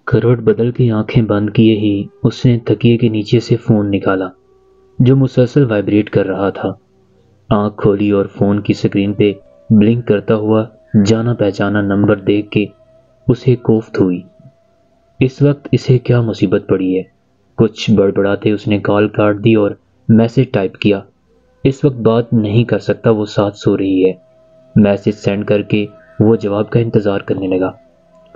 کروٹ بدل کے آنکھیں بند کیے ہی اس نے تکیے کے نیچے سے فون نکالا جو مسلسل وائبریٹ کر رہا تھا۔ آنکھ کھولی اور فون کی سکرین پہ بلنک کرتا ہوا جانا پہچانا نمبر دیکھ کے اسے کوفت ہوئی۔ اس وقت اسے کیا مصیبت پڑی ہے؟ کچھ بڑبڑاتے اس نے کال کاٹ دی اور میسج ٹائپ کیا۔ اس وقت بات نہیں کر سکتا، وہ ساتھ سو رہی ہے۔ میسج سینڈ کر کے وہ جواب کا انتظار کرنے لگا۔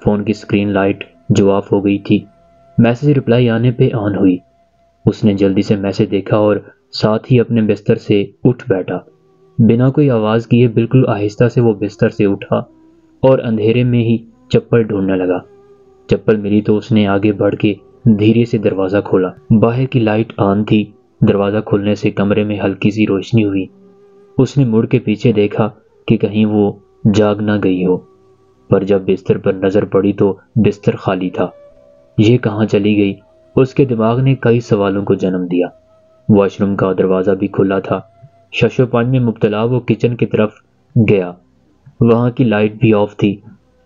فون کی سکرین لائٹ جو آف ہو گئی تھی، میسج رپلائی آنے پہ آن ہوئی۔ اس نے جلدی سے میسج دیکھا اور ساتھ ہی اپنے بستر سے اٹھ بیٹھا۔ بنا کوئی آواز کیے بالکل آہستہ سے وہ بستر سے اٹھا اور اندھیرے میں ہی چپل ڈھونڈنے لگا۔ چپل ملی تو اس نے آگے بڑھ کے دھیرے سے دروازہ کھولا۔ باہر کی لائٹ آن تھی۔ دروازہ کھلنے سے کمرے میں ہلکی سی روشنی ہوئی۔ اس نے مڑ کے پیچھے دیکھا کہ کہیں وہ جاگ نہ گئی ہو، پر جب بستر پر نظر پڑی تو بستر خالی تھا۔ یہ کہاں چلی گئی؟ اس کے دماغ نے کئی سوالوں کو جنم دیا۔ واش روم کا دروازہ بھی کھلا تھا۔ شش و پنج میں مبتلا وہ کچن کی طرف گیا۔ وہاں کی لائٹ بھی آف تھی۔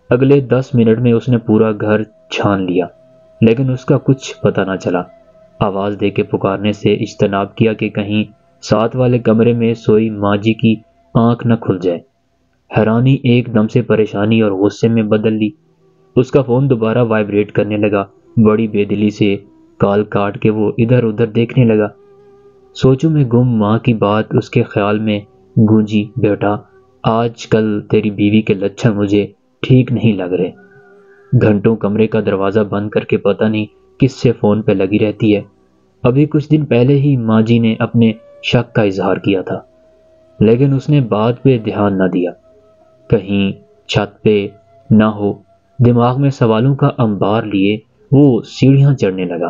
اگلے 10 منٹ میں اس نے پورا گھر چھان لیا، لیکن اس کا کچھ پتہ نہ چلا۔ آواز دے کے پکارنے سے اجتناب کیا کہ کہیں ساتھ والے کمرے میں سوئی ماں جی کی آنکھ نہ کھل جائے۔ حیرانی ایک دم سے پریشانی اور غصے میں بدل لی۔ اس کا فون دوبارہ وائبریٹ کرنے لگا۔ بڑی بے دلی سے کال کاٹ کے وہ ادھر ادھر دیکھنے لگا۔ سوچوں میں گم ماں کی بات اس کے خیال میں گونجی، بیٹا آج کل تیری بیوی کے لچھن مجھے ٹھیک نہیں لگ رہے۔ گھنٹوں کمرے کا دروازہ بند کر کے پتہ نہیں کس سے فون پہ لگی رہتی ہے۔ ابھی کچھ دن پہلے ہی ماں جی نے اپنے شک کا اظہار کیا تھا، لیکن اس نے بات پہ دھیان نہ دیا۔ کہیں چھت پہ نہ ہو۔ دماغ میں سوالوں کا انبار لیے وہ سیڑھیاں چڑھنے لگا۔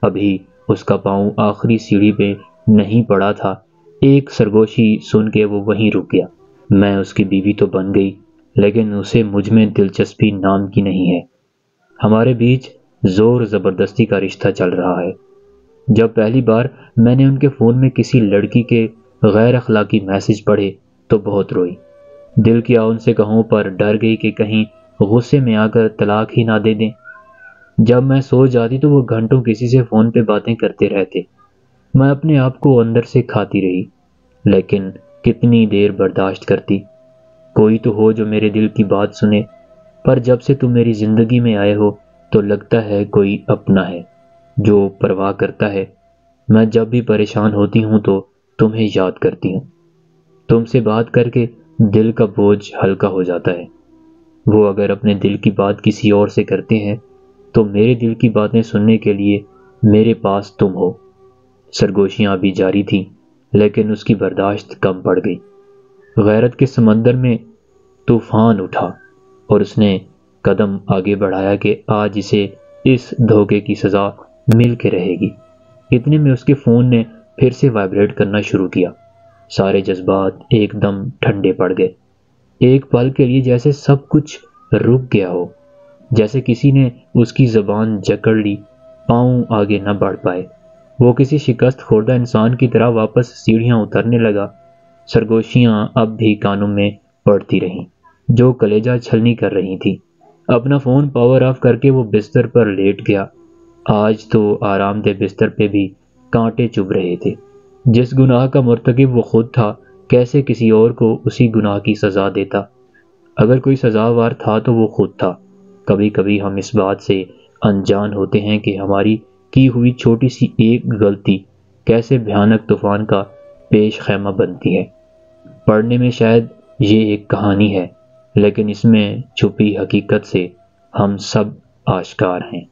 ابھی اس کا پاؤں آخری سیڑھی پہ نہیں پڑا تھا، ایک سرگوشی سن کے وہ وہیں رک گیا۔ میں اس کی بیوی تو بن گئی، لیکن اسے مجھ میں دلچسپی نام کی نہیں ہے۔ ہمارے بیچ زور زبردستی کا رشتہ چل رہا ہے۔ جب پہلی بار میں نے ان کے فون میں کسی لڑکی کے غیر اخلاقی میسج پڑھے تو بہت روئی۔ دل کی ان سے کہوں پر ڈر گئی کہ کہیں غصے میں آ کر طلاق ہی نہ دے دیں۔ جب میں سو جاتی تو وہ گھنٹوں کسی سے فون پہ باتیں کرتے رہتے۔ میں اپنے آپ کو اندر سے کھاتی رہی، لیکن کتنی دیر برداشت کرتی؟ کوئی تو ہو جو میرے دل کی بات سنے، پر جب سے تم میری زندگی میں آئے ہو تو لگتا ہے کوئی اپنا ہے جو پرواہ کرتا ہے۔ میں جب بھی پریشان ہوتی ہوں تو تمہیں یاد کرتی ہوں۔ تم سے بات کر کے دل کا بوجھ ہلکا ہو جاتا ہے۔ وہ اگر اپنے دل کی بات کسی اور سے کرتے ہیں تو میرے دل کی باتیں سننے کے لیے میرے پاس تم ہو۔ سرگوشیاں ابھی جاری تھیں، لیکن اس کی برداشت کم پڑ گئی۔ غیرت کے سمندر میں طوفان اٹھا اور اس نے قدم آگے بڑھایا کہ آج اسے اس دھوکے کی سزا مل کے رہے گی۔ اتنے میں اس کے فون نے پھر سے وائبریٹ کرنا شروع کیا۔ سارے جذبات ایک دم ٹھنڈے پڑ گئے۔ ایک پل کے لیے جیسے سب کچھ رک گیا ہو، جیسے کسی نے اس کی زبان جکڑ لی، پاؤں آگے نہ بڑھ پائے۔ وہ کسی شکست خوردہ انسان کی طرح واپس سیڑھیاں اترنے لگا۔ سرگوشیاں اب بھی کانوں میں پڑتی رہیں جو کلیجہ چھلنی کر رہی تھی۔ اپنا فون پاور آف کر کے وہ بستر پر لیٹ گیا۔ آج تو آرام دہ بستر پہ بھی کانٹے چبھ رہے تھے۔ جس گناہ کا مرتکب وہ خود تھا، کیسے کسی اور کو اسی گناہ کی سزا دیتا؟ اگر کوئی سزاوار تھا تو وہ خود تھا۔ کبھی کبھی ہم اس بات سے انجان ہوتے ہیں کہ ہماری کی ہوئی چھوٹی سی ایک غلطی کیسے بھیانک طوفان کا پیش خیمہ بنتی ہے۔ پڑھنے میں شاید یہ ایک کہانی ہے، لیکن اس میں چھپی حقیقت سے ہم سب آشکار ہیں۔